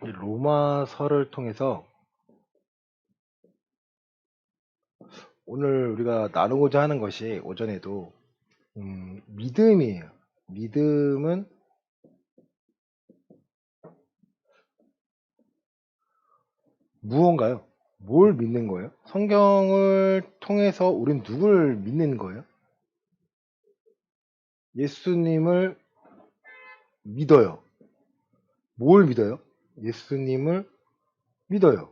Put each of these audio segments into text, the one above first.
이 로마서를 통해서 오늘 우리가 나누고자 하는 것이 오전에도 믿음이에요. 믿음은 무언가요? 뭘 믿는 거예요? 성경을 통해서 우린 누굴 믿는 거예요? 예수님을 믿어요. 뭘 믿어요? 예수님을 믿어요.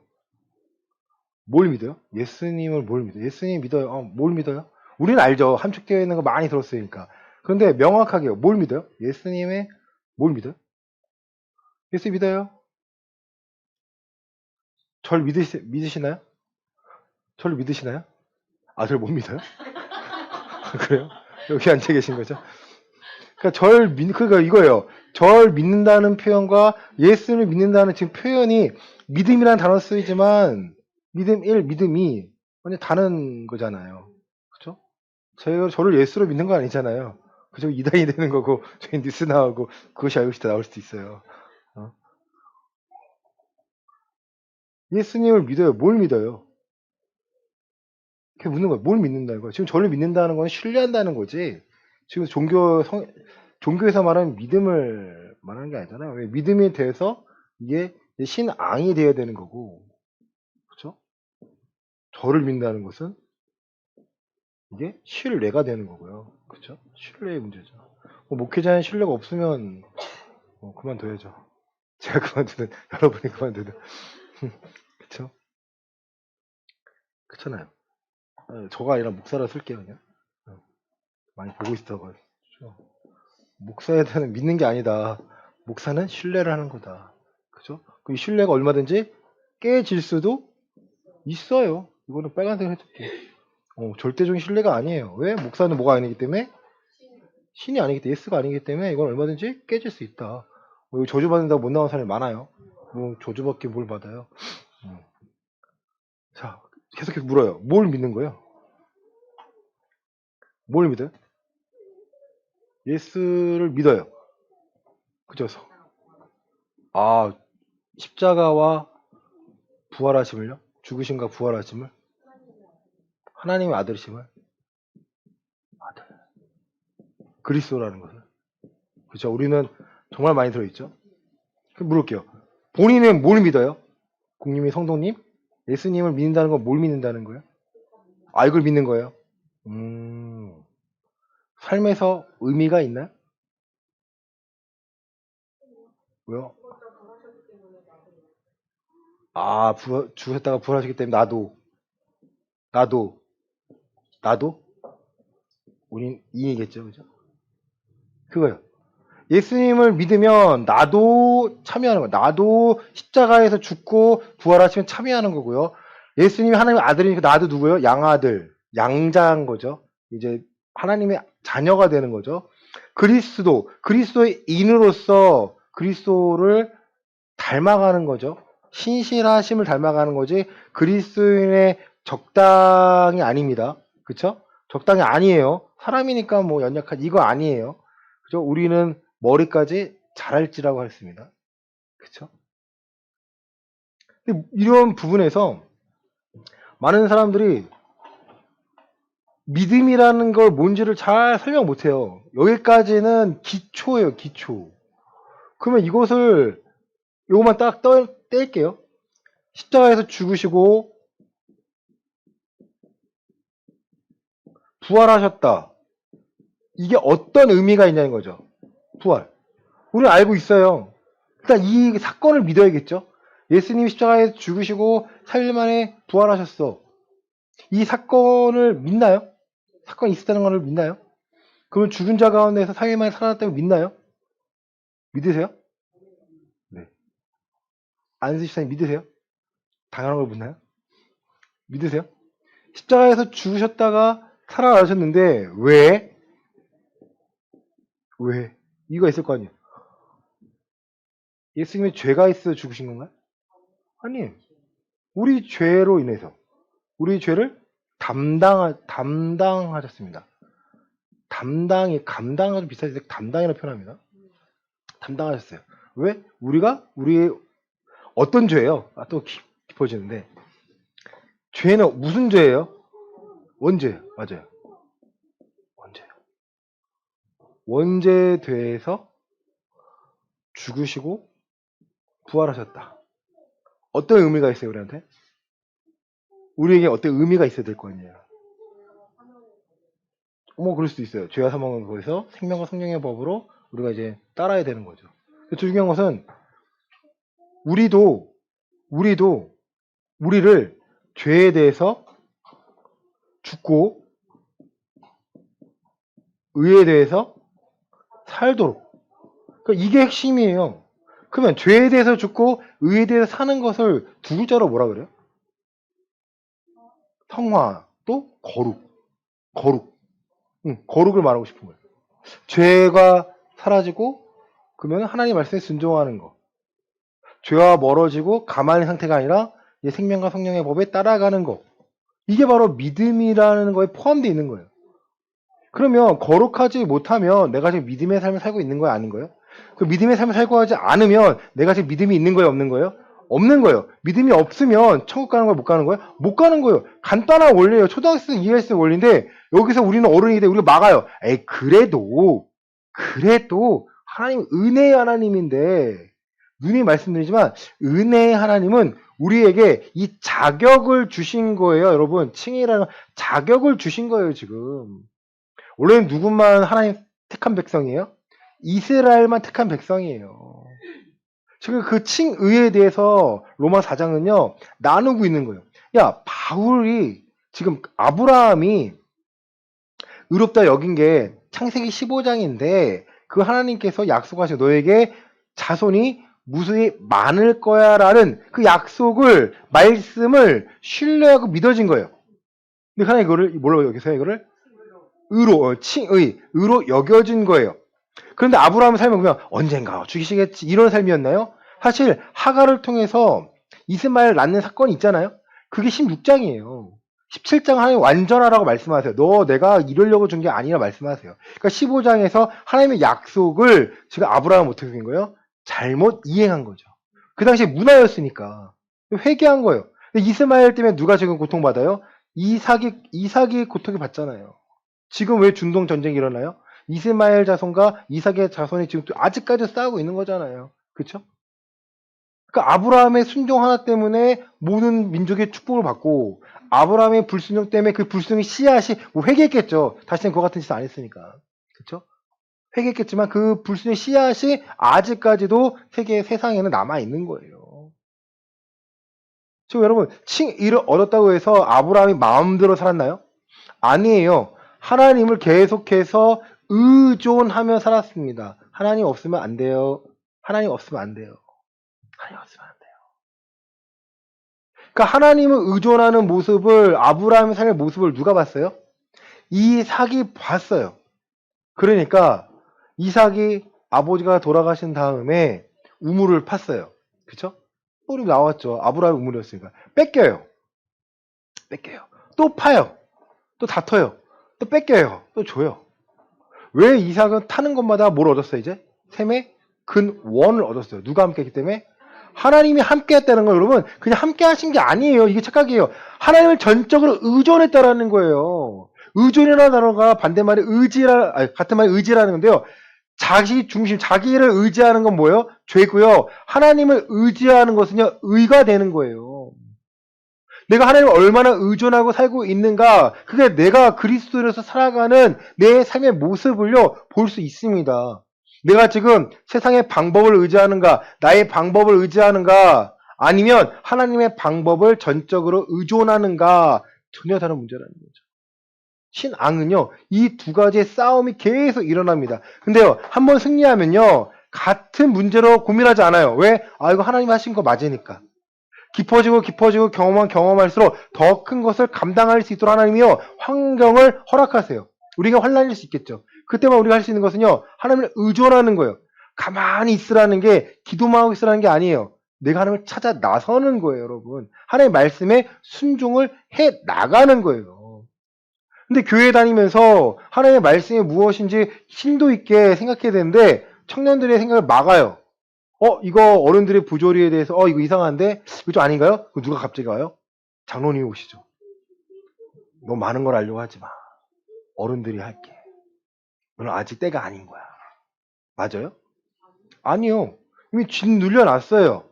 뭘 믿어요? 예수님을 뭘 믿어요? 예수님 믿어요. 뭘 믿어요? 우리는 알죠. 함축되어 있는 거 많이 들었으니까. 그런데 명확하게요. 뭘 믿어요? 예수님의 뭘 믿어요? 예수 믿어요? 절 믿으시나요? 저를 믿으시나요? 저를 못 믿어요? 그래요? 여기 앉아 계신 거죠? 그러니까 이거예요. 절 믿는다는 표현과 예수를 믿는다는 지금 표현이 믿음이라는 단어 쓰이지만 믿음 1, 믿음 2 완전 다른 거잖아요. 그죠? 저를 예수로 믿는 거 아니잖아요. 그죠? 이단이 되는 거고 저희 뉴스 나오고 그것이 알고 싶다 나올 수도 있어요. 어? 예수님을 믿어요. 뭘 믿어요? 이렇게 묻는 거예요. 뭘 믿는다는 거예요? 지금 저를 믿는다는 건 신뢰한다는 거지. 지금 종교에서 말하는 믿음을 말하는 게 아니잖아요. 왜? 믿음에 대해서 이게 신앙이 되어야 되는 거고, 그렇죠? 저를 믿는다는 것은 이게 신뢰가 되는 거고요, 그렇죠? 신뢰의 문제죠. 목회자의 신뢰가 없으면 그만둬야죠. 제가 그만두든 여러분이 그만두든, 그렇죠? 그렇잖아요. 저가 아니라 목사라 쓸게요 그냥. 많이 보고 있어가지고. 목사에 대한 믿는 게 아니다. 목사는 신뢰를 하는 거다. 그죠? 그 신뢰가 얼마든지 깨질 수도 있어요. 이거는 빨간색 해줄게. 절대적인 신뢰가 아니에요. 왜? 목사는 뭐가 아니기 때문에? 신이 아니기 때문에, 예스가 아니기 때문에 이건 얼마든지 깨질 수 있다. 이거 저주받는다고 못 나온 사람이 많아요. 저주받기 뭘 받아요? 자, 계속해서 물어요. 뭘 믿는 거예요? 뭘 믿어요? 예스를 믿어요. 그죠? 십자가와 부활하심을요? 죽으심과 부활하심을? 하나님의 아들이심을? 아들. 그리스도라는 것을. 그렇죠? 우리는 정말 많이 들어있죠? 그럼 물을게요. 본인은 뭘 믿어요? 국님이 성도님? 예수님을 믿는다는 건 뭘 믿는다는 거예요? 이걸 믿는 거예요? 삶에서 의미가 있나요? 왜요? 죽으셨다가 부활하셨기 때문에 나도, 나도? 우린 이이겠죠, 그죠? 그거요. 예수님을 믿으면 나도 참여하는 거예요. 나도 십자가에서 죽고 부활하시면 참여하는 거고요. 예수님이 하나님의 아들이니까 나도 누구예요? 양아들, 양자인 거죠. 이제 하나님의 자녀가 되는 거죠. 그리스도의 인으로서 그리스도를 닮아가는 거죠. 신실하심을 닮아가는 거지 그리스도인의 적당이 아닙니다. 그쵸? 적당이 아니에요. 사람이니까 뭐 연약한 이거 아니에요. 그죠? 우리는 머리까지 잘할지라고 했습니다. 그쵸? 근데 이런 부분에서 많은 사람들이 믿음이라는 걸 뭔지를 잘 설명 못해요. 여기까지는 기초예요, 기초. 그러면 요것만 딱 뗄게요. 십자가에서 죽으시고 부활하셨다. 이게 어떤 의미가 있냐는 거죠. 부활. 우리는 알고 있어요. 일단 이 사건을 믿어야겠죠. 예수님이 십자가에 죽으시고 3일 만에 부활하셨어. 이 사건을 믿나요? 사건이 있었다는 것을 믿나요? 그러면 죽은 자 가운데서 3일 만에 살아났다고 믿나요? 믿으세요? 네. 안수집사님 믿으세요? 당연한 걸 묻나요? 믿으세요? 십자가에서 죽으셨다가 살아나셨는데 왜? 왜? 이유가 있을 거 아니에요. 예수님의 죄가 있어 죽으신 건가요? 아니에요. 우리 죄로 인해서 우리 죄를 담당하셨습니다. 감당하고 좀 비슷해서 담당이라고 표현합니다. 담당하셨어요. 왜? 우리가 어떤 죄예요? 또 깊어지는데 죄는 무슨 죄예요? 원죄. 맞아요. 원죄. 원죄돼서 죽으시고 부활하셨다. 어떤 의미가 있어요, 우리한테? 우리에게 어떤 의미가 있어야 될 거 아니에요. 그럴 수도 있어요. 죄와 사망을 구해서 생명과 성령의 법으로 우리가 이제 따라야 되는 거죠. 중요한 것은 우리도 우리를 죄에 대해서 죽고 의에 대해서 살도록. 그러니까 이게 핵심이에요. 그러면 죄에 대해서 죽고 의에 대해서 사는 것을 두 글자로 뭐라 그래요? 성화 또 거룩. 거룩을 말하고 싶은 거예요. 죄가 사라지고 그러면 하나님 말씀에 순종하는 거. 죄와 멀어지고 가만히 상태가 아니라 생명과 성령의 법에 따라가는 거. 이게 바로 믿음이라는 거에 포함되어 있는 거예요. 그러면 거룩하지 못하면 내가 지금 믿음의 삶을 살고 있는 거야, 아닌 거예요? 그 믿음의 삶을 살고 하지 않으면 내가 지금 믿음이 있는 거예요, 없는 거예요? 없는 거예요. 믿음이 없으면 천국 가는 거예요, 못 가는 거예요? 못 가는 거예요. 간단한 원리예요. 초등학생 이해할 수 있는 원리인데 여기서 우리는 어른이 돼 우리가 막아요. 에이 그래도 하나님 은혜의 하나님인데 누님이 말씀드리지만 은혜의 하나님은 우리에게 이 자격을 주신 거예요, 여러분. 칭의라는 자격을 주신 거예요, 지금. 원래는 누구만 하나님 택한 백성이에요? 이스라엘만 택한 백성이에요. 지금 그 칭의에 대해서 로마 4장은요 나누고 있는 거예요. 야, 바울이 지금 아브라함이 의롭다 여긴 게 창세기 15장인데 그 하나님께서 약속하신 너에게 자손이 무수히 많을 거야 라는 그 약속을 말씀을 신뢰하고 믿어진 거예요. 근데 하나님 이거를 뭘로 여기서 이거를 의로 여겨진 거예요. 그런데 아브라함의 삶을 보면 언젠가 죽이시겠지 이런 삶이었나요? 사실 하갈을 통해서 이스마엘 낳는 사건이 있잖아요. 그게 16장이에요. 17장 하나님 완전하라고 말씀하세요. 너 내가 이러려고 준 게 아니라 말씀하세요. 그러니까 15장에서 하나님의 약속을 지금 아브라함은 어떻게 된 거예요? 잘못 이행한 거죠. 그 당시에 문화였으니까 회개한 거예요. 이스마엘 때문에 누가 지금 고통받아요? 이삭이 고통을 받잖아요. 지금 왜 중동 전쟁이 일어나요? 이스마엘 자손과 이삭의 자손이 지금 아직까지 싸우고 있는 거잖아요. 그렇죠? 그러니까 아브라함의 순종 하나 때문에 모든 민족의 축복을 받고 아브라함의 불순종 때문에 그 불순종의 씨앗이 회개했겠죠. 다시는 그와 같은 짓을 안 했으니까. 그렇죠? 회개했겠지만 그 불순종의 씨앗이 아직까지도 세상에는 남아 있는 거예요. 지금 여러분 칭의를 얻었다고 해서 아브라함이 마음대로 살았나요? 아니에요. 하나님을 계속해서 의존하며 살았습니다. 하나님 없으면 안 돼요. 하나님 없으면 안 돼요. 하나님 없으면 안 돼요. 그러니까 하나님을 의존하는 모습을 아브라함의 삶의 모습을 누가 봤어요? 이삭이 봤어요. 그러니까 이삭이 아버지가 돌아가신 다음에 우물을 팠어요. 그쵸? 우리 나왔죠. 아브라함의 우물이었으니까. 뺏겨요. 또 파요. 또 다퉈요. 또 뺏겨요. 또 줘요. 왜 이삭은 타는 것마다 뭘 얻었어요, 이제? 셈의 근원을 얻었어요. 누가 함께 했기 때문에? 하나님이 함께 했다는 거 여러분, 그냥 함께 하신 게 아니에요. 이게 착각이에요. 하나님을 전적으로 의존했다라는 거예요. 의존이라는 단어가 반대말이 같은 말이 의지라는 건데요. 자기 중심, 자기를 의지하는 건 뭐예요? 죄고요. 하나님을 의지하는 것은요, 의가 되는 거예요. 내가 하나님을 얼마나 의존하고 살고 있는가, 그게 내가 그리스도로서 살아가는 내 삶의 모습을요 볼 수 있습니다. 내가 지금 세상의 방법을 의지하는가, 나의 방법을 의지하는가, 아니면 하나님의 방법을 전적으로 의존하는가, 전혀 다른 문제라는 거죠. 신앙은요 이 두 가지의 싸움이 계속 일어납니다. 근데요 한번 승리하면요 같은 문제로 고민하지 않아요. 왜? 이거 하나님 하신 거 맞으니까. 깊어지고 경험할수록 더 큰 것을 감당할 수 있도록 하나님이요 환경을 허락하세요. 우리가 환난일 수 있겠죠. 그때만 우리가 할 수 있는 것은요 하나님을 의존하는 거예요. 가만히 있으라는 게 기도만 하고 있으라는 게 아니에요. 내가 하나님을 찾아 나서는 거예요, 여러분. 하나님의 말씀에 순종을 해 나가는 거예요. 근데 교회 다니면서 하나님의 말씀이 무엇인지 심도 있게 생각해야 되는데 청년들의 생각을 막아요. 이거 어른들의 부조리에 대해서 이거 이상한데? 이거 좀 아닌가요? 그럼 누가 갑자기 와요? 장로님이 오시죠. 너 많은 걸 알려고 하지 마. 어른들이 할게. 너는 아직 때가 아닌 거야. 맞아요? 아니요. 이미 진 눌려놨어요.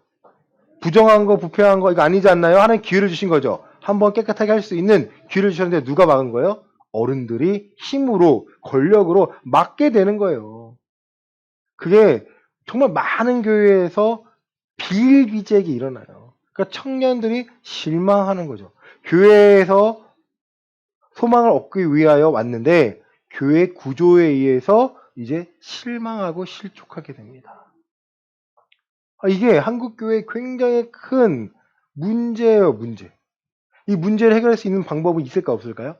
부정한 거, 부패한 거 이거 아니지 않나요? 하나님 기회를 주신 거죠. 한번 깨끗하게 할 수 있는 기회를 주셨는데 누가 막은 거예요? 어른들이 힘으로, 권력으로 막게 되는 거예요. 그게 정말 많은 교회에서 비일비재하게 일어나요. 그러니까 청년들이 실망하는 거죠. 교회에서 소망을 얻기 위하여 왔는데 교회 구조에 의해서 이제 실망하고 실족하게 됩니다. 이게 한국 교회의 굉장히 큰 문제예요, 문제. 이 문제를 해결할 수 있는 방법은 있을까 없을까요?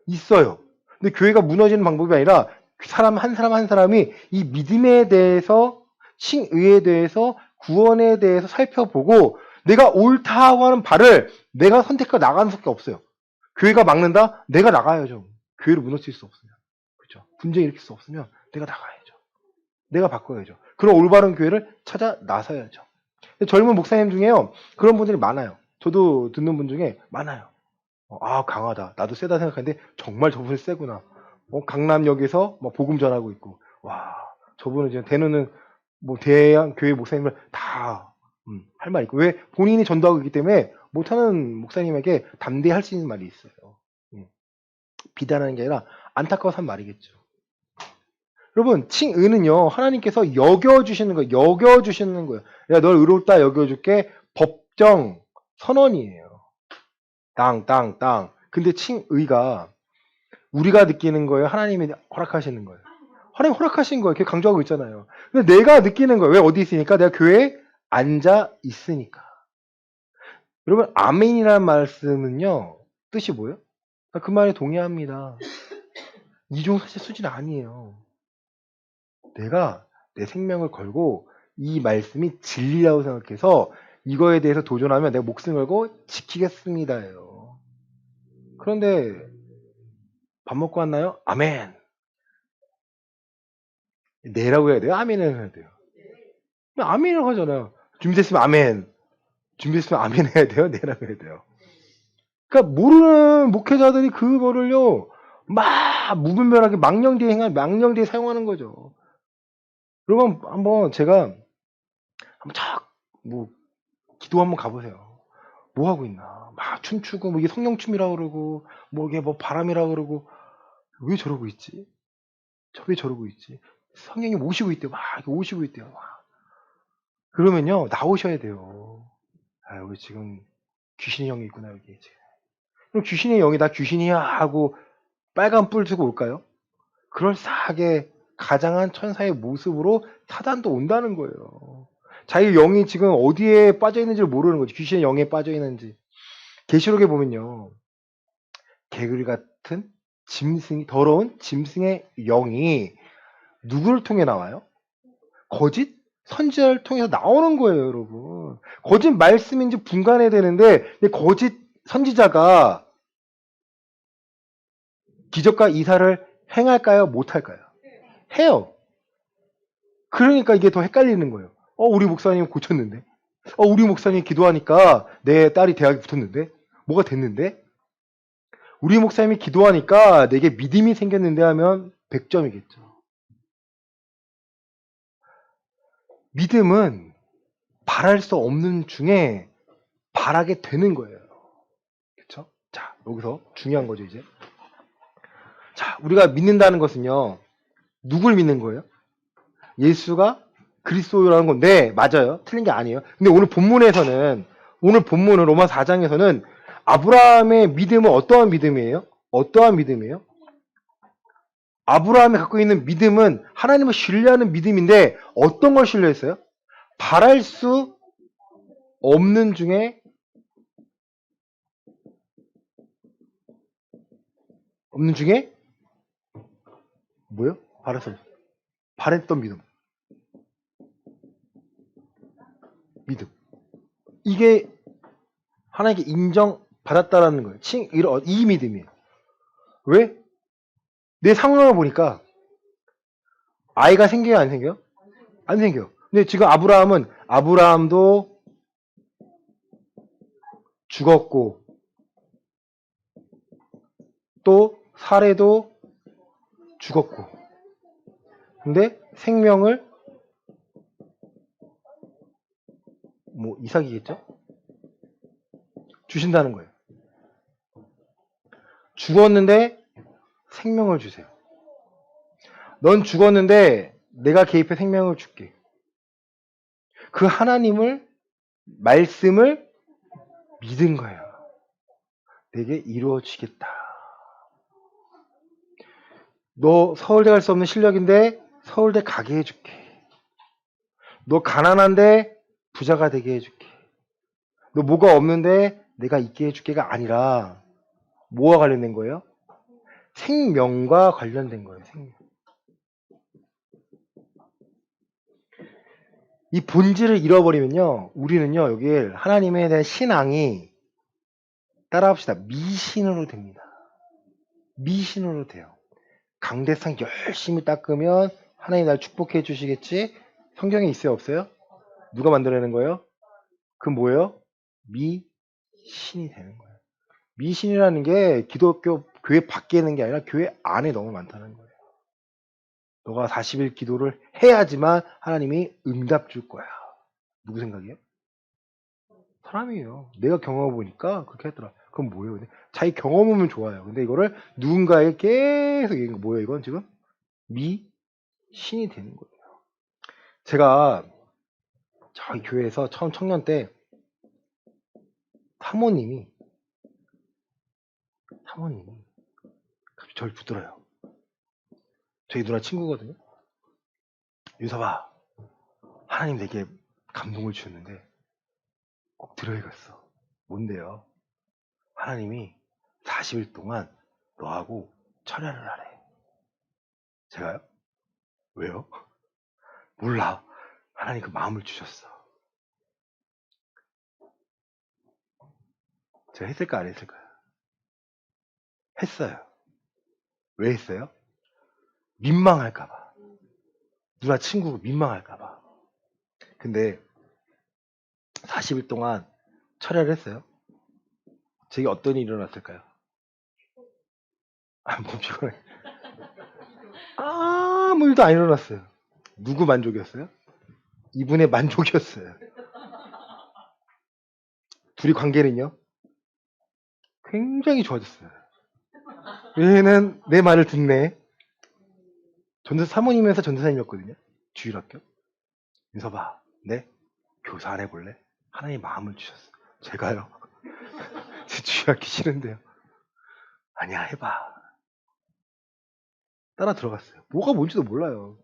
있어요. 근데 교회가 무너지는 방법이 아니라 사람 한 사람이 이 믿음에 대해서, 칭의에 대해서, 구원에 대해서 살펴보고 내가 옳다고 하는 바를 내가 선택하고 나가는 수밖에 없어요. 교회가 막는다? 내가 나가야죠. 교회를 무너뜨릴 수 없으면. 그렇죠? 분쟁 일으킬 수 없으면 내가 나가야죠. 내가 바꿔야죠. 그런 올바른 교회를 찾아 나서야죠. 젊은 목사님 중에요. 그런 분들이 많아요. 저도 듣는 분 중에 많아요. 강하다. 나도 세다 생각하는데 정말 저분이 세구나. 강남역에서 복음 전하고 있고. 와, 저분은 지금 대누는 대형 교회 목사님을 다 할 말 있고. 왜? 본인이 전도하고 있기 때문에 못하는 목사님에게 담대할 수 있는 말이 있어요. 비난하는 게 아니라 안타까워서 한 말이겠죠. 여러분, 칭의는요, 하나님께서 여겨주시는 거예요. 여겨주시는 거예요. 야, 널 의롭다 여겨줄게. 법정 선언이에요. 땅. 근데 칭의가 우리가 느끼는 거예요? 하나님이 허락하시는 거예요? 하나님 허락하신 거예요. 이렇게 강조하고 있잖아요. 근데 내가 느끼는 거예요. 왜 어디 있으니까? 내가 교회에 앉아 있으니까. 여러분, 아멘이라는 말씀은요, 뜻이 뭐예요? 그 말에 동의합니다. 이종 사실 수준 아니에요. 내가 내 생명을 걸고 이 말씀이 진리라고 생각해서 이거에 대해서 도전하면 내가 목숨 걸고 지키겠습니다예요. 그런데 밥 먹고 왔나요? 아멘. 네라고 해야 돼요? 아멘을 해야 돼요? 아멘이라고 하잖아요. 준비됐으면 아멘. 준비됐으면 아멘 해야 돼요? 네라고 해야 돼요? 그러니까 모르는 목회자들이 그거를요 막 무분별하게 망령되이 사용하는 거죠. 여러분 한번 제가 기도 한번 가보세요. 뭐 하고 있나? 막 춤추고 이게 성령춤이라고 그러고 이게 바람이라고 그러고 왜 저러고 있지? 왜 저러고 있지? 성령이 오시고 있대요. 막 이렇게 오시고 있대요. 막. 그러면요 나오셔야 돼요. 여기 지금 귀신의 영이 있구나 여기 지금. 그럼 귀신의 영이 나 귀신이야 하고 빨간 뿔 들고 올까요? 그럴싸하게 가장한 천사의 모습으로 사단도 온다는 거예요. 자기 영이 지금 어디에 빠져 있는지를 모르는 거죠. 귀신의 영에 빠져 있는지. 계시록에 보면요. 개구리 같은 더러운 짐승의 영이 누구를 통해 나와요? 거짓 선지자를 통해서 나오는 거예요, 여러분. 거짓 말씀인지 분간해야 되는데 거짓 선지자가 기적과 이사를 행할까요? 못할까요? 해요. 그러니까 이게 더 헷갈리는 거예요. 우리 목사님 고쳤는데? 우리 목사님 기도하니까 내 딸이 대학에 붙었는데? 뭐가 됐는데? 우리 목사님이 기도하니까 내게 믿음이 생겼는데 하면 100점이겠죠. 믿음은 바랄 수 없는 중에 바라게 되는 거예요. 그렇죠? 자, 여기서 중요한 거죠, 이제. 자, 우리가 믿는다는 것은요. 누굴 믿는 거예요? 예수가 그리스도라는 건데 맞아요. 틀린 게 아니에요. 근데 오늘 본문은 로마 4장에서는 아브라함의 믿음은 어떠한 믿음이에요? 어떠한 믿음이에요? 아브라함이 갖고 있는 믿음은 하나님을 신뢰하는 믿음인데 어떤 걸 신뢰했어요? 바랄 수 없는 중에 뭐요? 바랬던 믿음. 이게 하나님께 인정받았다라는 거예요. 이 믿음이에요. 왜? 내 상황을 보니까 아이가 생겨요, 안 생겨요? 안 생겨요. 근데 지금 아브라함도 죽었고, 또 사례도 죽었고, 근데 생명을 뭐 이삭이겠죠? 주신다는 거예요. 죽었는데 생명을 주세요. 넌 죽었는데 내가 개입해 생명을 줄게. 그 하나님을, 말씀을 믿은 거예요. 내게 이루어지겠다. 너 서울대 갈 수 없는 실력인데 서울대 가게 해줄게. 너 가난한데 부자가 되게 해줄게. 너 뭐가 없는데 내가 있게 해줄게가 아니라 뭐와 관련된 거예요? 생명과 관련된 거예요. 생명. 이 본질을 잃어버리면요, 우리는요, 여기 하나님에 대한 신앙이, 따라합시다, 미신으로 됩니다. 미신으로 돼요. 강대상 열심히 닦으면 하나님 날 축복해 주시겠지? 성경에 있어요, 없어요? 누가 만들어내는 거예요? 그건 뭐예요? 미신이 되는 거예요. 미신이라는 게 기독교 교회 밖에 있는 게 아니라 교회 안에 너무 많다는 거예요. 너가 40일 기도를 해야지만 하나님이 응답 줄 거야. 누구 생각이에요? 사람이에요. 내가 경험해 보니까 그렇게 했더라. 그럼 뭐예요? 근데 자기 경험하면 좋아요. 근데 이거를 누군가에게 계속 얘기하는 거 뭐예요? 이건 지금 미신이 되는 거예요. 제가 저희 교회에서 처음 청년 때 사모님이 갑자기 저를 붙들어요. 저희 누나 친구거든요. 윤서봐, 하나님 내게 감동을 주셨는데 꼭 들어야겠어. 뭔데요? 하나님이 40일 동안 너하고 철야를 하래. 제가요? 왜요? 몰라. 하나님 그 마음을 주셨어. 제가 했을까 안 했을까요? 했어요. 왜 했어요? 민망할까봐. 누나 친구가 민망할까봐. 근데 40일 동안 철야를 했어요. 제게 어떤 일이 일어났을까요? 뭐 피곤해. 아무 일도 안 일어났어요. 누구 만족이었어요? 이분의 만족이었어요. 둘이 관계는요? 굉장히 좋아졌어요. 얘는 내 말을 듣네. 사모님에서 전도사님이었거든요. 주일학교. 윤서봐, 네? 교사 안 해볼래? 하나님 마음을 주셨어. 제가요? 제 주일학교 싫은데요. 아니야, 해봐. 따라 들어갔어요. 뭐가 뭔지도 몰라요.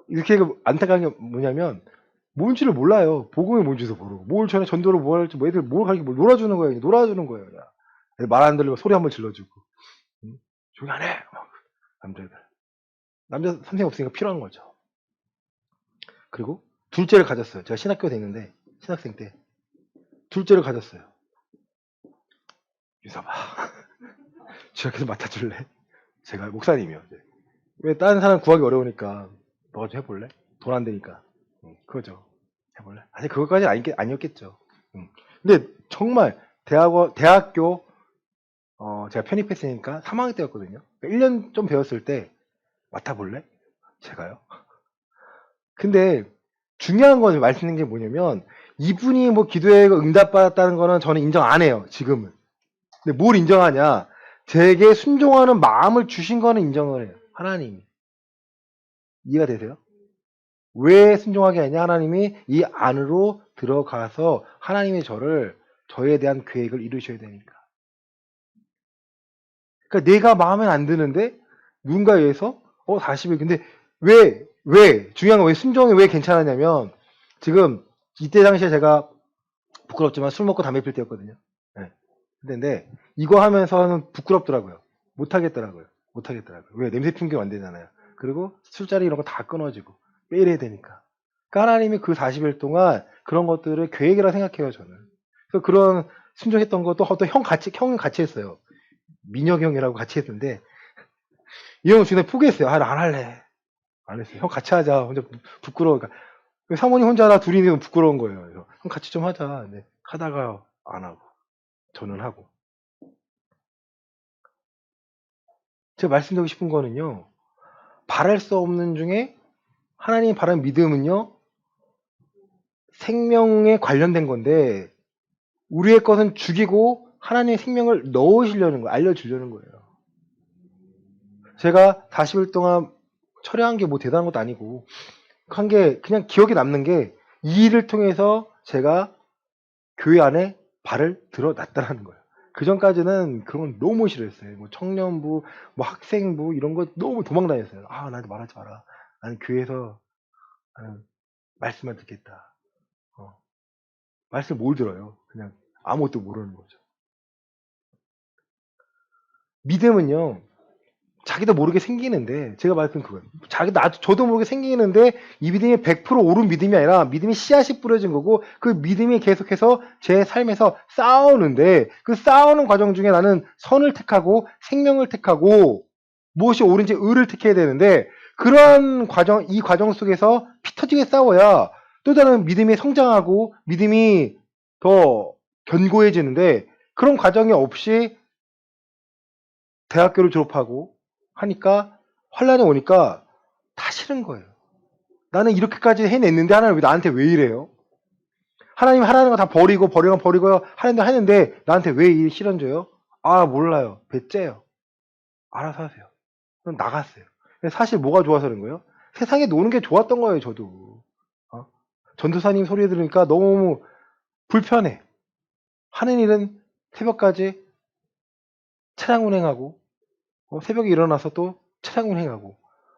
이렇게 안타까운 게 뭐냐면 뭔지를 몰라요. 복음이 뭔지도 모르고 뭘 전에 전도를 뭘 할지 뭐 애들 뭘 가르쳐 뭘 놀아주는 거예요. 놀아주는 거예요. 말 안 들리면 소리 한번 질러주고 조용히 안 해. 남자애들. 남자 선생 없으니까 필요한 거죠. 그리고 둘째를 가졌어요. 제가 신학교 다녔는데 신학생 때 둘째를 가졌어요. 유사봐. 주학에서 맡아줄래? 제가 목사님이요. 왜 다른 사람 구하기 어려우니까 너가 좀 해볼래? 돈 안 되니까. 그거죠. 해볼래? 사실 그것까지는 아니었겠죠. 근데 정말 대학교 제가 편입했으니까 3학년 때였거든요. 1년 좀 배웠을 때 맡아볼래? 제가요. 근데 중요한 건 말씀드린 게 뭐냐면 이분이 뭐 기도에 응답받았다는 거는 저는 인정 안 해요. 지금은. 근데 뭘 인정하냐? 제게 순종하는 마음을 주신 거는 인정을 해요. 하나님이. 이해가 되세요? 왜 순종하게 하냐? 하나님이 이 안으로 들어가서 하나님의 저에 대한 계획을 이루셔야 되니까. 그러니까 내가 마음에 안 드는데 누군가에 의해서 40일. 근데 왜 중요한 건 왜 순종이 왜 괜찮았냐면 지금 이때 당시에 제가 부끄럽지만 술 먹고 담배 필 때였거든요. 네. 근데 이거 하면서는 부끄럽더라고요. 못 하겠더라고요. 왜? 냄새 풍기면 안 되잖아요. 그리고 술자리 이런 거 다 끊어지고 매일 해야 되니까. 그러니까 하나님이 그 40일 동안 그런 것들을 계획이라 생각해요, 저는. 그래서 그런 순종했던 것도 또 형이 같이 했어요. 민혁이 형이라고 같이 했는데 이 형은 중간에 포기했어요. 안 할래. 안 했어요. 형 같이 하자. 혼자 부끄러우니까. 사모님 혼자 나 둘이 너무 부끄러운 거예요. 그래서 그럼 같이 좀 하자. 네. 하다가 안 하고 저는 하고. 제가 말씀드리고 싶은 거는요. 바랄 수 없는 중에 하나님이 바라는 믿음은요. 생명에 관련된 건데 우리의 것은 죽이고 하나님의 생명을 넣으시려는 거예요. 알려주려는 거예요. 제가 40일 동안 철회한 게 뭐 대단한 것도 아니고 한 게 그냥 기억에 남는 게 이 일을 통해서 제가 교회 안에 발을 들어놨다라는 거예요. 그 전까지는 그런 건 너무 싫어했어요. 뭐 청년부, 뭐 학생부 이런 거 너무 도망다녔어요. 아, 나한테 말하지 마라. 나는 교회에서 나는 말씀만 듣겠다. 말씀 뭘 들어요? 그냥 아무것도 모르는 거죠. 믿음은요. 자기도 모르게 생기는데 제가 말했던 그거예요. 저도 모르게 생기는데 이 믿음이 100% 옳은 믿음이 아니라 믿음이 씨앗이 뿌려진 거고 그 믿음이 계속해서 제 삶에서 싸우는데 그 싸우는 과정 중에 나는 선을 택하고 생명을 택하고 무엇이 옳은지 의를 택해야 되는데 그러한 과정, 이 과정 속에서 피 터지게 싸워야 또 다른 믿음이 성장하고 믿음이 더 견고해지는데 그런 과정이 없이 대학교를 졸업하고 하니까 환란이 오니까 다 싫은 거예요. 나는 이렇게까지 해냈는데 하나님 나한테 왜 이래요? 하나님 하라는 거 다 버리고 하나님도 하는데 나한테 왜 이 시련 줘요? 아 몰라요. 배째요. 알아서 하세요. 그럼 나갔어요. 사실 뭐가 좋아서 그런 거예요? 세상에 노는 게 좋았던 거예요. 저도. 전도사님 소리 들으니까 너무 불편해. 하는 일은 새벽까지 차량 운행하고 새벽에 일어나서 또 차량 운행하고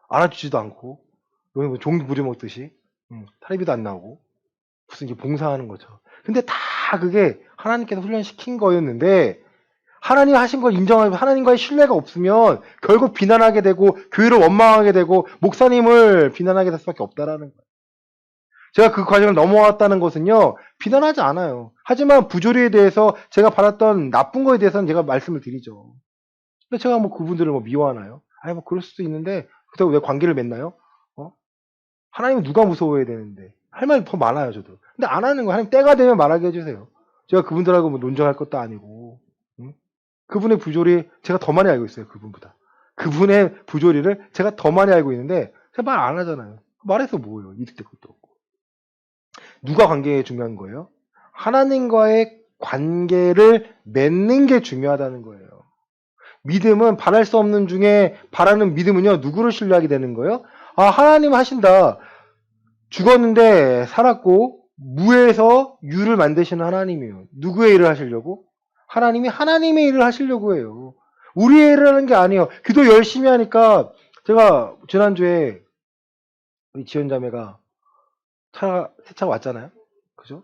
알아주지도 않고 뭐 종이 부려먹듯이 텔레비도 안 나오고 무슨 이제 봉사하는 거죠. 근데 다 그게 하나님께서 훈련시킨 거였는데 하나님 하신 걸 인정하고 하나님과의 신뢰가 없으면 결국 비난하게 되고 교회를 원망하게 되고 목사님을 비난하게 될 수밖에 없다라는 거예요. 제가 그 과정을 넘어왔다는 것은요. 비난하지 않아요. 하지만 부조리에 대해서 제가 받았던 나쁜 거에 대해서는 제가 말씀을 드리죠. 근데 제가 뭐 그분들을 뭐 미워하나요? 아니 뭐 그럴 수도 있는데 그렇다고 왜 관계를 맺나요? 하나님은 누가 무서워해야 되는데 할 말이 더 많아요 저도. 근데 안 하는 거 하나님 때가 되면 말하게 해주세요. 제가 그분들하고 뭐 논쟁할 것도 아니고 그분의 부조리 제가 더 많이 알고 있어요. 그분보다. 그분의 부조리를 제가 더 많이 알고 있는데 제가 말 안 하잖아요. 말해서 뭐예요? 이득될 것도 없고. 누가 관계에 중요한 거예요? 하나님과의 관계를 맺는 게 중요하다는 거예요. 믿음은 바랄 수 없는 중에 바라는 믿음은요. 누구를 신뢰하게 되는 거예요? 아 하나님 하신다. 죽었는데 살았고 무에서 유를 만드시는 하나님이에요. 누구의 일을 하시려고? 하나님이 하나님의 일을 하시려고 해요. 우리의 일을 하는 게 아니에요. 기도 열심히 하니까 제가 지난주에 우리 지연 자매가 세차가 왔잖아요. 그죠?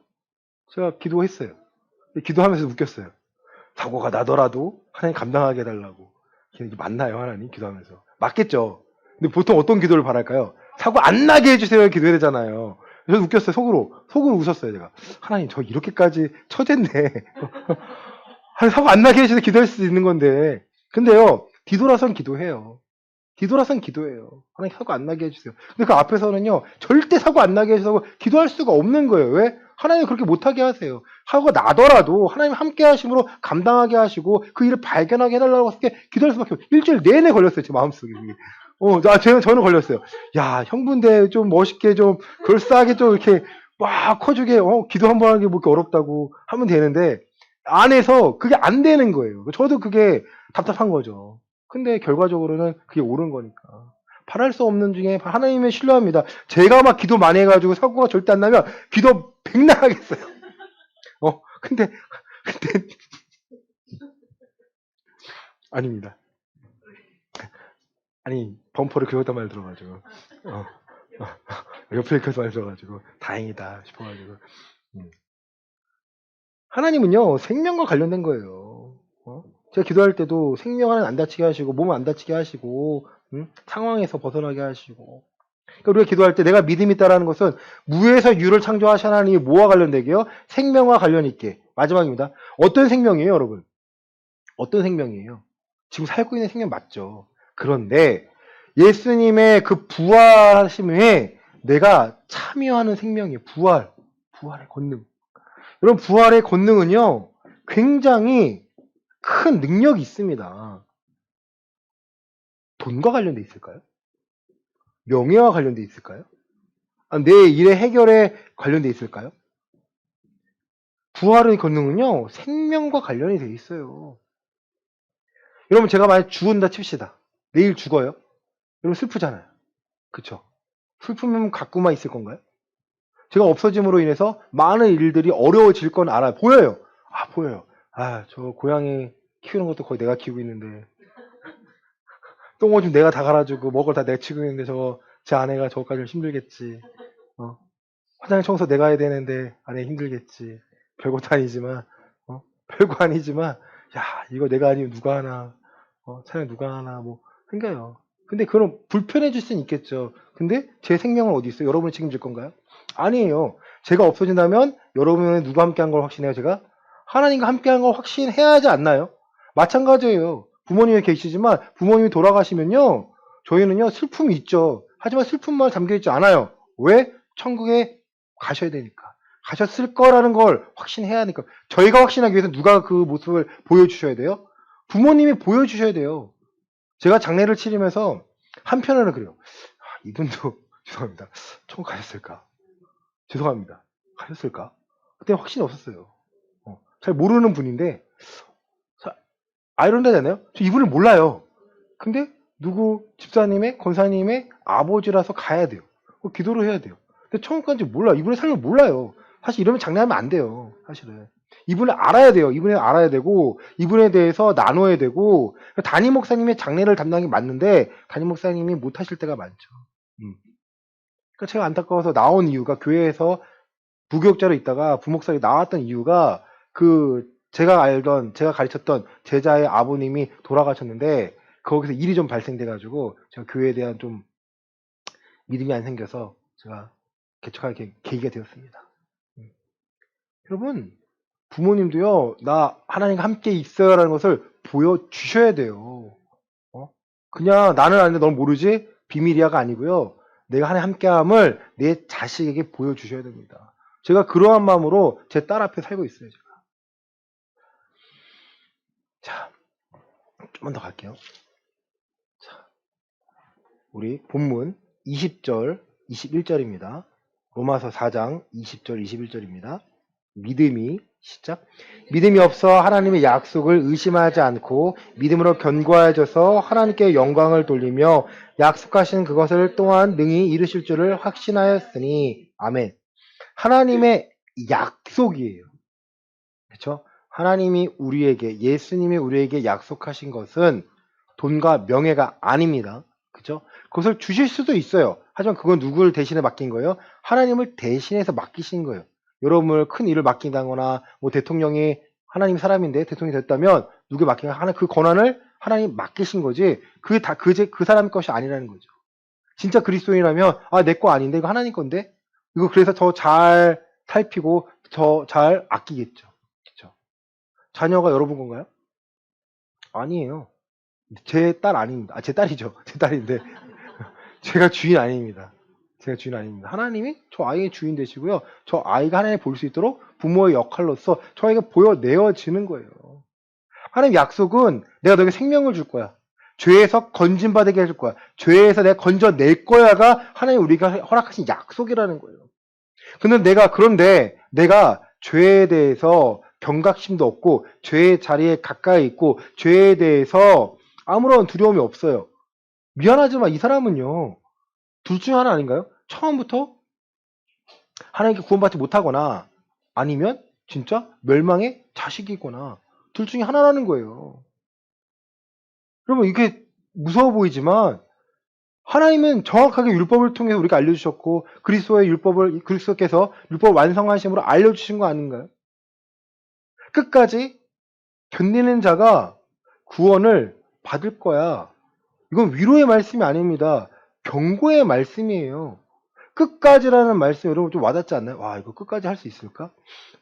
제가 기도했어요. 기도하면서 웃겼어요. 사고가 나더라도 하나님 감당하게 해달라고. 이게 맞나요, 하나님? 기도하면서. 맞겠죠? 근데 보통 어떤 기도를 바랄까요? 사고 안 나게 해주세요. 기도해야 되잖아요. 그래서 웃겼어요. 속으로 웃었어요, 제가. 하나님, 저 이렇게까지 처졌네. 사고 안 나게 해주세요. 기도할 수 있는 건데. 근데요, 뒤돌아선 기도해요. 뒤돌아선 기도해요. 하나님 사고 안 나게 해주세요. 근데 그 앞에서는요, 절대 사고 안 나게 해주세요. 기도할 수가 없는 거예요. 왜? 하나님 그렇게 못하게 하세요. 사고가 나더라도 하나님 함께 하심으로 감당하게 하시고 그 일을 발견하게 해달라고 했을 때 기도할 수밖에 없어요. 일주일 내내 걸렸어요. 제 마음속에. 저는 걸렸어요. 야, 형분들 좀 멋있게 좀 그럴싸하게 좀 이렇게 막 커주게 기도 한 번 하는 게 뭐 이렇게 어렵다고 하면 되는데 안에서 그게 안 되는 거예요. 저도 그게 답답한 거죠. 근데 결과적으로는 그게 옳은 거니까. 바랄 수 없는 중에 하나님의 신뢰합니다. 제가 막 기도 많이 해가지고 사고가 절대 안 나면 기도 백날 하겠어요. 근데 아닙니다. 아니 범퍼를 긁었단 말 들어가지고 옆에 긁었단 말 들어가지고 다행이다 싶어가지고 하나님은요 생명과 관련된 거예요. 제가 기도할 때도 생명 하나는 안 다치게 하시고 몸을 안 다치게 하시고 상황에서 벗어나게 하시고 그러니까 우리가 기도할 때 내가 믿음이 있다라는 것은 무에서 유를 창조하신 하나님이 뭐와 관련되게요? 생명과 관련 있게. 마지막입니다. 어떤 생명이에요 여러분? 어떤 생명이에요? 지금 살고 있는 생명 맞죠? 그런데 예수님의 그 부활하심에 내가 참여하는 생명이에요. 부활의 권능. 여러분, 부활의 권능은요, 굉장히 큰 능력이 있습니다. 돈과 관련돼 있을까요? 명예와 관련돼 있을까요? 내 일의 해결에 관련돼 있을까요? 부활의 권능은요, 생명과 관련이 돼 있어요. 여러분, 제가 만약 죽은다 칩시다. 내일 죽어요. 여러분, 슬프잖아요. 그쵸? 슬프면 갖고만 있을 건가요? 제가 없어짐으로 인해서 많은 일들이 어려워질 건 알아요. 보여요. 보여요. 저 고양이 키우는 것도 거의 내가 키우고 있는데, 똥오줌 내가 다 갈아주고, 먹을 다 내가 치고 있는데, 제 아내가 저거까지 힘들겠지. 화장실 청소 내가 해야 되는데, 아내 힘들겠지. 별것도 아니지만, 별거 아니지만, 이거 내가 아니면 누가 하나, 차라리 누가 하나, 생겨요. 근데 그럼 불편해질 수는 있겠죠. 근데 제 생명은 어디 있어요? 여러분이 책임질 건가요? 아니에요. 제가 없어진다면 여러분은 누가 함께한 걸 확신해요? 제가 하나님과 함께한 걸 확신해야 하지 않나요? 마찬가지예요. 부모님이 계시지만 부모님이 돌아가시면요, 저희는요 슬픔이 있죠. 하지만 슬픔만 잠겨있지 않아요. 왜? 천국에 가셔야 되니까. 가셨을 거라는 걸 확신해야 하니까. 저희가 확신하기 위해서 누가 그 모습을 보여주셔야 돼요? 부모님이 보여주셔야 돼요. 제가 장례를 치르면서 한편으로는 그래요. 이분도 죄송합니다. 천국 가셨을까? 죄송합니다. 가셨을까? 그때 확신이 없었어요. 잘 모르는 분인데 아이러니하잖아요. 저 이분을 몰라요. 근데 누구 집사님의 권사님의 아버지라서 가야 돼요. 기도를 해야 돼요. 근데 천국 간지 몰라. 이분의 삶을 몰라요. 사실 이러면 장례하면 안 돼요. 사실은. 이분을 알아야 돼요. 이분을 알아야 되고 이분에 대해서 나눠야 되고, 담임 목사님의 장례를 담당이 맞는데 담임 목사님이 못 하실 때가 많죠. 그러니까 제가 안타까워서 나온 이유가, 교회에서 부교육자로 있다가 부목사로 나왔던 이유가, 제가 가르쳤던 제자의 아버님이 돌아가셨는데 거기서 일이 좀 발생돼가지고 제가 교회에 대한 좀 믿음이 안 생겨서 제가 개척하게 계기가 되었습니다. 여러분, 부모님도요, 나 하나님과 함께 있어요라는 것을 보여주셔야 돼요. 그냥 나는 아는데 넌 모르지? 비밀이야가 아니고요. 내가 하나님 함께함을 내 자식에게 보여주셔야 됩니다. 제가 그러한 마음으로 제 딸 앞에 살고 있어요. 제가. 자, 좀만 더 갈게요. 자, 우리 본문 20절, 21절입니다. 로마서 4장 20절, 21절입니다. 믿음이 시작. 믿음이 없어 하나님의 약속을 의심하지 않고 믿음으로 견고해져서 하나님께 영광을 돌리며 약속하신 그것을 또한 능히 이루실 줄을 확신하였으니. 아멘. 하나님의 약속이에요. 그렇죠? 하나님이 우리에게, 예수님이 우리에게 약속하신 것은 돈과 명예가 아닙니다. 그렇죠? 그것을 주실 수도 있어요. 하지만 그건 누구를 대신해 맡긴 거예요? 하나님을 대신해서 맡기신 거예요. 여러분을 큰 일을 맡긴다거나, 대통령이 하나님 사람인데 대통령이 됐다면 누구에 맡긴 거야? 그 권한을 하나님 맡기신 거지, 그게 다 그 사람 것이 아니라는 거죠. 진짜 그리스도인이라면 내 거 아닌데 이거 하나님 건데, 이거 그래서 더 잘 살피고 더 잘 아끼겠죠. 그렇죠? 자녀가 여러분 건가요? 아니에요. 제 딸 아닙니다. 제 딸이죠. 제 딸인데 제가 주인 아닙니다. 제가 주인 아닙니다. 하나님이 저 아이의 주인 되시고요. 저 아이가 하나님 볼 수 있도록 부모의 역할로서 저에게 보여내어지는 거예요. 하나님 약속은 내가 너에게 생명을 줄 거야. 죄에서 건진받게 해줄 거야. 죄에서 내가 건져낼 거야가 하나님 우리가 허락하신 약속이라는 거예요. 그런데 내가 죄에 대해서 경각심도 없고 죄의 자리에 가까이 있고 죄에 대해서 아무런 두려움이 없어요. 미안하지만 이 사람은요, 둘 중 하나 아닌가요? 처음부터 하나님께 구원받지 못하거나 아니면 진짜 멸망의 자식이거나 둘 중에 하나라는 거예요. 여러분, 이게 무서워 보이지만 하나님은 정확하게 율법을 통해서 우리가 알려주셨고 그리스도께서 율법을 완성하심으로 알려주신 거 아닌가요? 끝까지 견디는 자가 구원을 받을 거야. 이건 위로의 말씀이 아닙니다. 경고의 말씀이에요. 끝까지라는 말씀 여러분 좀 와닿지 않나요? 와, 이거 끝까지 할 수 있을까?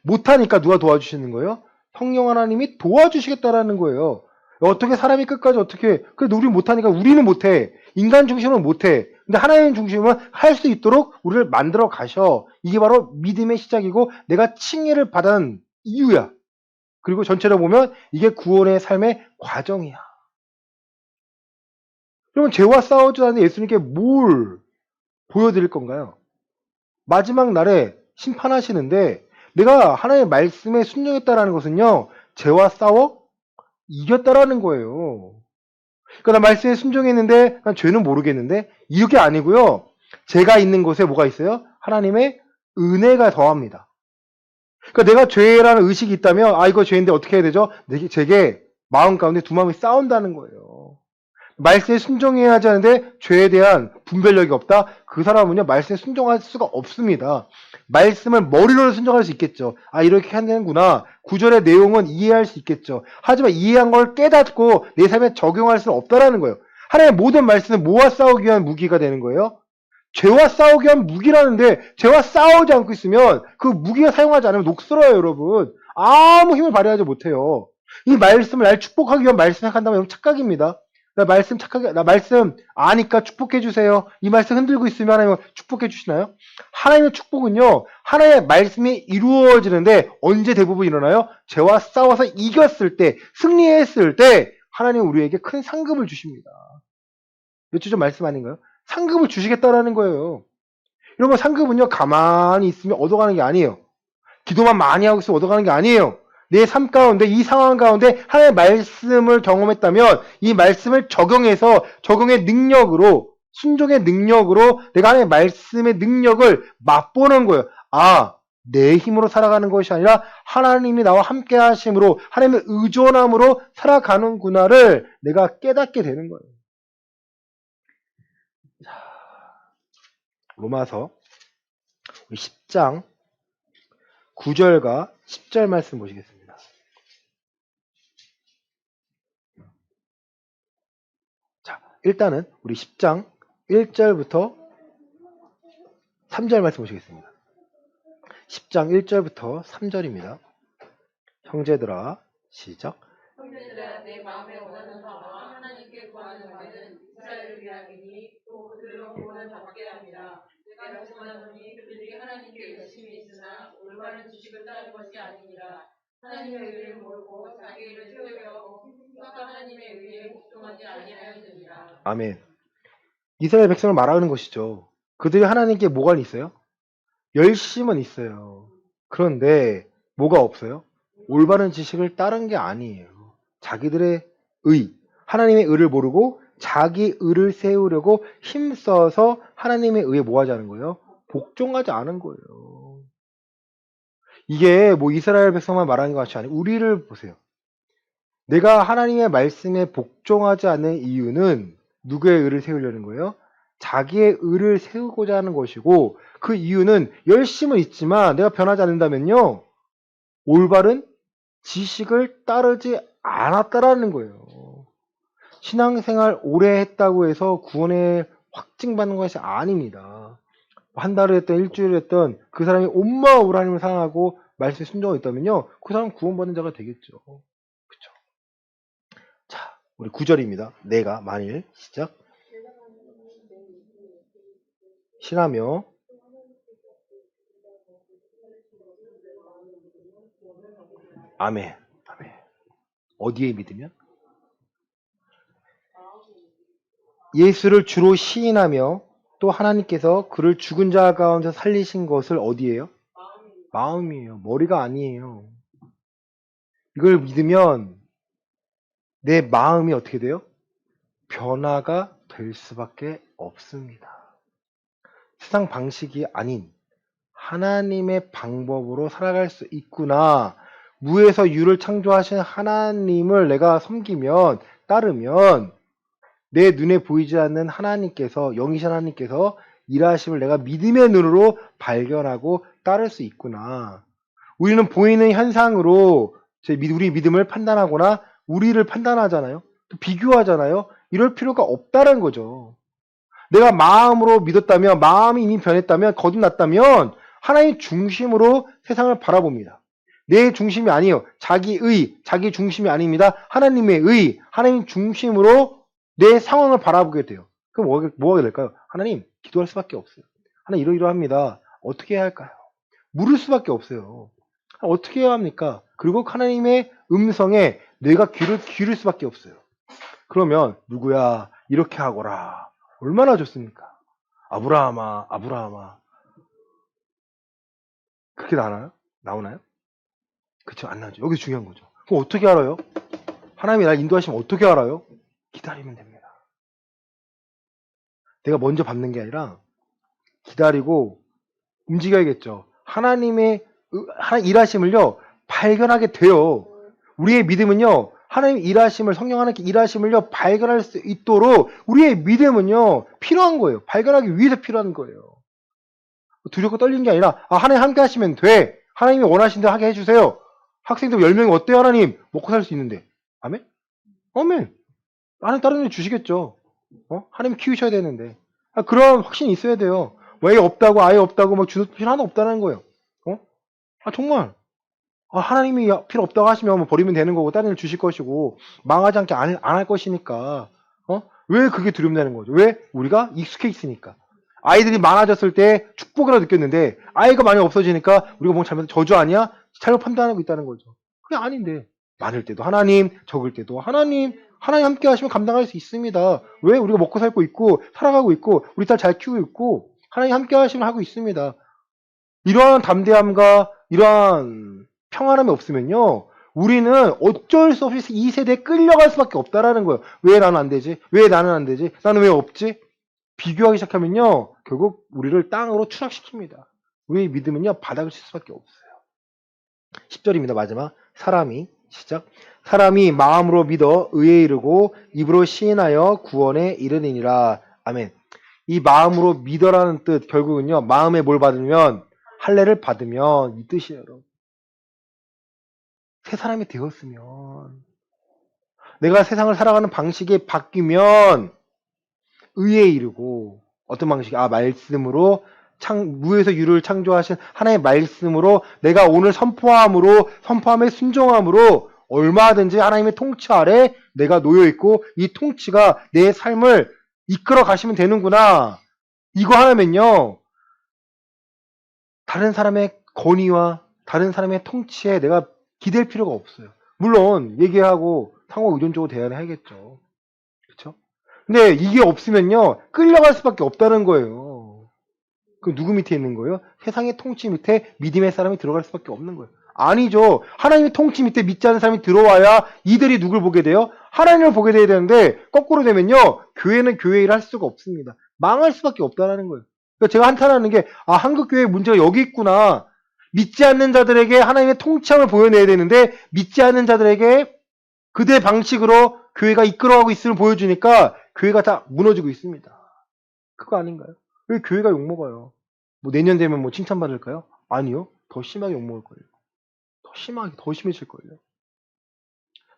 못하니까 누가 도와주시는 거예요? 성령 하나님이 도와주시겠다라는 거예요. 어떻게 사람이 끝까지 어떻게, 그래도 우리 못하니까 우리는 못해. 인간 중심은 못해. 근데 하나님 중심은 할 수 있도록 우리를 만들어 가셔. 이게 바로 믿음의 시작이고 내가 칭의를 받은 이유야. 그리고 전체로 보면 이게 구원의 삶의 과정이야. 그러면 죄와 싸우지 않는 예수님께 뭘 보여드릴 건가요? 마지막 날에 심판하시는데 내가 하나님의 말씀에 순종했다라는 것은요, 죄와 싸워 이겼다라는 거예요. 그러니까 나 말씀에 순종했는데 난 죄는 모르겠는데 이게 아니고요. 죄가 있는 곳에 뭐가 있어요? 하나님의 은혜가 더합니다. 그러니까 내가 죄라는 의식이 있다면 이거 죄인데 어떻게 해야 되죠? 제게 마음 가운데 두 마음이 싸운다는 거예요. 말씀에 순종해야 하지 않는데 죄에 대한 분별력이 없다? 그 사람은요 말씀에 순종할 수가 없습니다. 말씀을 머리로는 순종할 수 있겠죠. 이렇게 한다는구나. 구절의 내용은 이해할 수 있겠죠. 하지만 이해한 걸 깨닫고 내 삶에 적용할 수는 없다라는 거예요. 하나님의 모든 말씀은 뭐와 싸우기 위한 무기가 되는 거예요? 죄와 싸우기 위한 무기라는데 죄와 싸우지 않고 있으면 그 무기가 사용하지 않으면 녹슬어요, 여러분. 아무 힘을 발휘하지 못해요. 이 말씀을 날 축복하기 위한 말씀 생각한다면 여러분 착각입니다. 나 말씀 아니까 축복해 주세요. 이 말씀 흔들고 있으면 하나님 축복해 주시나요? 하나님의 축복은요, 하나님의 말씀이 이루어지는데 언제 대부분 일어나요? 죄와 싸워서 이겼을 때, 승리했을 때 하나님 우리에게 큰 상급을 주십니다. 몇 주 전 말씀 아닌가요? 상급을 주시겠다라는 거예요. 여러분, 상급은요 가만히 있으면 얻어가는 게 아니에요. 기도만 많이 하고 있으면 얻어가는 게 아니에요. 내 삶 가운데, 이 상황 가운데 하나님의 말씀을 경험했다면 이 말씀을 적용해서 적용의 능력으로, 순종의 능력으로 내가 하나님의 말씀의 능력을 맛보는 거예요. 내 힘으로 살아가는 것이 아니라 하나님이 나와 함께 하심으로, 하나님의 의존함으로 살아가는구나를 내가 깨닫게 되는 거예요. 로마서 10장 9절과 10절 말씀 보시겠습니다. 자, 일단은 우리 10장 1절부터 3절 말씀 보시겠습니다. 10장 1절부터 3절입니다. 형제들아, 시작. 형제들아, 내 마음에 원하는 바와 하나님께 구하는 바는 이스라엘을 위함이니 또 그들로 구원을 받게 합니다. 내가 말씀하노니 그들이 하나님께 열심히 있으나 올바른 지식을 따른 것이 아니니라. 하나님의 의를 모르고 자기 의를 세우려고 하나님의 의에 복종하지 아니하였느니라. 아멘. 이스라엘 백성을 말하는 것이죠. 그들이 하나님께 뭐가 있어요? 열심은 있어요. 그런데 뭐가 없어요? 올바른 지식을 따른 게 아니에요. 자기들의 하나님의 의를 모르고 자기 의를 세우려고 힘써서 하나님의 의에 뭐 하지 않은 거예요? 복종하지 않은 거예요. 이게 뭐 이스라엘 백성만 말하는 것이 아니고 우리를 보세요. 내가 하나님의 말씀에 복종하지 않는 이유는 누구의 의를 세우려는 거예요? 자기의 의를 세우고자 하는 것이고, 그 이유는 열심은 있지만 내가 변하지 않는다면요, 올바른 지식을 따르지 않았다라는 거예요. 신앙생활 오래 했다고 해서 구원에 확증받는 것이 아닙니다. 한 달을 했던 일주일을 했던 그 사람이 온 마음으로 하나님을 사랑하고 말씀에 순종하고 있다면요, 그 사람 구원받는 자가 되겠죠. 그쵸? 자, 우리 9절입니다. 내가 만일 시작. 신하며 아멘. 아멘. 어디에 믿으면? 예수를 주로 시인하며 또 하나님께서 그를 죽은 자 가운데 살리신 것을 어디예요? 마음이에요. 머리가 아니에요. 이걸 믿으면 내 마음이 어떻게 돼요? 변화가 될 수밖에 없습니다. 세상 방식이 아닌 하나님의 방법으로 살아갈 수 있구나. 무에서 유를 창조하신 하나님을 내가 섬기면, 따르면 내 눈에 보이지 않는 하나님께서, 영이신 하나님께서 일하심을 내가 믿음의 눈으로 발견하고 따를 수 있구나. 우리는 보이는 현상으로 우리 믿음을 판단하거나 우리를 판단하잖아요. 또 비교하잖아요. 이럴 필요가 없다는 거죠. 내가 마음으로 믿었다면, 마음이 이미 변했다면, 거듭났다면 하나님 중심으로 세상을 바라봅니다. 내 중심이 아니에요. 자기 중심이 아닙니다. 하나님의 의, 하나님 중심으로 내 상황을 바라보게 돼요. 그럼 뭐가 될까요? 하나님, 기도할 수밖에 없어요. 하나님, 이러이러합니다. 어떻게 해야 할까요? 물을 수밖에 없어요. 어떻게 해야 합니까? 그리고 하나님의 음성에 내가 귀를 기울일 수밖에 없어요. 그러면 누구야? 이렇게 하거라. 얼마나 좋습니까? 아브라함아, 아브라함아. 그렇게 나오나요? 그쵸? 안 나오죠. 여기 중요한 거죠. 그럼 어떻게 알아요? 하나님이 날 인도하시면 어떻게 알아요? 기다리면 됩니다. 내가 먼저 밟는 게 아니라 기다리고 움직여야겠죠. 하나님의 일하심을요, 발견하게 돼요. 우리의 믿음은요, 하나님 일하심을, 성령 하나님께 일하심을요, 발견할 수 있도록 우리의 믿음은요, 필요한 거예요. 발견하기 위해서 필요한 거예요. 두렵고 떨리는 게 아니라, 하나님 함께 하시면 돼. 하나님이 원하신 대로 하게 해주세요. 학생들 10명이 어때요, 하나님? 먹고 살 수 있는데. 아멘? 아멘. 하나님 다른 데 주시겠죠. 하나님 키우셔야 되는데. 그런 확신이 있어야 돼요. 왜 없다고, 아예 없다고, 막 주는 필요 하나 없다는 거예요. 정말. 하나님이 필요 없다고 하시면 뭐 버리면 되는 거고, 다른 일 주실 것이고, 망하지 않게 안 할 것이니까. 왜 그게 두렵다는 거죠? 왜? 우리가 익숙해 있으니까. 아이들이 많아졌을 때 축복이라고 느꼈는데, 아이가 많이 없어지니까 우리가 뭐 잘못, 저주 아니야? 잘못 판단하고 있다는 거죠. 그게 아닌데. 많을 때도 하나님, 적을 때도 하나님 함께 하시면 감당할 수 있습니다. 왜? 우리가 먹고 살고 있고, 살아가고 있고, 우리 딸 잘 키우고 있고, 하나님 함께 하시면 하고 있습니다. 이러한 담대함과 이러한 평안함이 없으면요, 우리는 어쩔 수 없이 이 세대에 끌려갈 수밖에 없다라는 거예요. 왜 나는 안 되지? 왜 나는 안 되지? 나는 왜 없지? 비교하기 시작하면요, 결국 우리를 땅으로 추락시킵니다. 우리의 믿음은요, 바닥을 칠 수밖에 없어요. 10절입니다. 마지막. 시작. 사람이 마음으로 믿어 의에 이르고 입으로 시인하여 구원에 이르느니라. 아멘. 이 마음으로 믿어라는 뜻, 결국은요, 마음에 뭘 받으면, 할례를 받으면, 이 뜻이에요, 여러분. 새 사람이 되었으면, 내가 세상을 살아가는 방식이 바뀌면, 의에 이르고, 어떤 방식이, 말씀으로, 무에서 유를 창조하신 하나님의 말씀으로, 내가 오늘 선포함에 순종함으로, 얼마든지 하나님의 통치 아래 내가 놓여있고, 이 통치가 내 삶을 이끌어 가시면 되는구나. 이거 하면요, 다른 사람의 권위와 다른 사람의 통치에 내가 기댈 필요가 없어요. 물론 얘기하고 상호 의존적으로 대화를 해야겠죠. 그렇죠? 근데 이게 없으면요, 끌려갈 수밖에 없다는 거예요. 그 누구 밑에 있는 거예요? 세상의 통치 밑에 믿음의 사람이 들어갈 수밖에 없는 거예요. 아니죠. 하나님의 통치 밑에 믿지 않는 사람이 들어와야 이들이 누굴 보게 돼요? 하나님을 보게 돼야 되는데, 거꾸로 되면요, 교회는 교회 일을 할 수가 없습니다. 망할 수밖에 없다는 거예요. 그러니까 제가 한탄하는 게, 한국교회의 문제가 여기 있구나. 믿지 않는 자들에게 하나님의 통치함을 보여내야 되는데, 믿지 않는 자들에게 그대 방식으로 교회가 이끌어가고 있음을 보여주니까 교회가 다 무너지고 있습니다. 그거 아닌가요? 왜 교회가 욕먹어요? 뭐 내년 되면 뭐 칭찬받을까요? 아니요. 더 심하게 욕먹을 거예요. 더 심해질 거예요.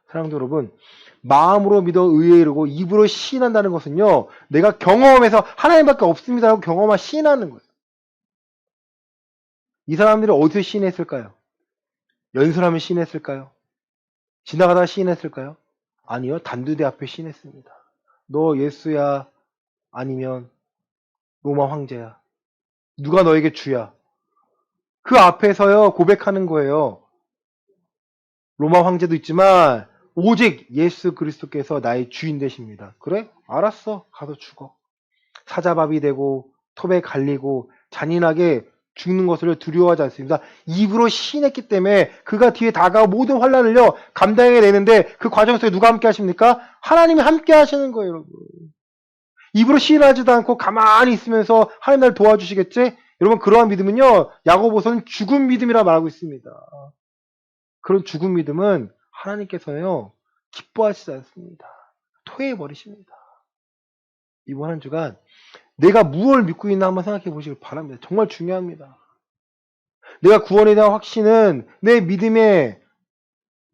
사랑하는 여러분, 마음으로 믿어 의에 이르고 입으로 시인한다는 것은요, 내가 경험해서 하나님밖에 없습니다라고 경험하 시인하는 거예요. 이 사람들이 어디서 시인했을까요? 연설하면 시인했을까요? 지나가다 시인했을까요? 아니요. 단두대 앞에 시인했습니다. 너 예수야, 아니면 로마 황제야. 누가 너에게 주야. 그 앞에서요, 고백하는 거예요. 로마 황제도 있지만 오직 예수 그리스도께서 나의 주인 되십니다. 그래? 알았어. 가서 죽어. 사자밥이 되고 톱에 갈리고 잔인하게 죽는 것을 두려워하지 않습니다. 입으로 시인했기 때문에 그가 뒤에 다가온 모든 환란을요, 감당해내는데 그 과정 속에 누가 함께 하십니까? 하나님이 함께 하시는 거예요, 여러분. 입으로 시인하지도 않고 가만히 있으면서 하나님 나를 도와주시겠지? 여러분, 그러한 믿음은요, 야고보서는 죽은 믿음이라 말하고 있습니다. 그런 죽은 믿음은 하나님께서요, 기뻐하시지 않습니다. 토해버리십니다. 이번 한 주간 내가 무엇을 믿고 있나 한번 생각해 보시길 바랍니다. 정말 중요합니다. 내가 구원에 대한 확신은 내 믿음의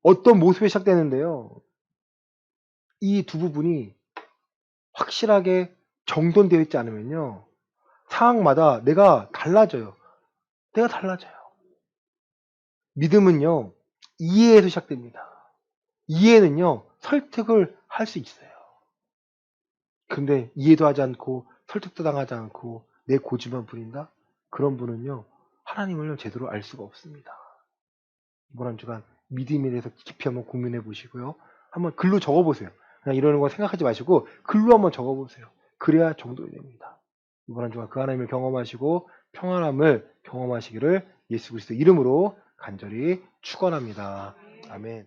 어떤 모습에 시작되는데요. 이 두 부분이 확실하게 정돈되어 있지 않으면요, 상황마다 내가 달라져요. 믿음은요, 이해에서 시작됩니다. 이해는요, 설득을 할 수 있어요. 근데 이해도 하지 않고 설득도 당하지 않고 내 고집만 부린다? 그런 분은요, 하나님을 제대로 알 수가 없습니다. 이번 한 주간 믿음에 대해서 깊이 한번 고민해 보시고요. 한번 글로 적어 보세요. 그냥 이러는 거 생각하지 마시고 글로 한번 적어 보세요. 그래야 정돈이 됩니다. 이번 한 주간 그 하나님을 경험하시고 평안함을 경험하시기를 예수 그리스도 이름으로 간절히 축원합니다. 아멘.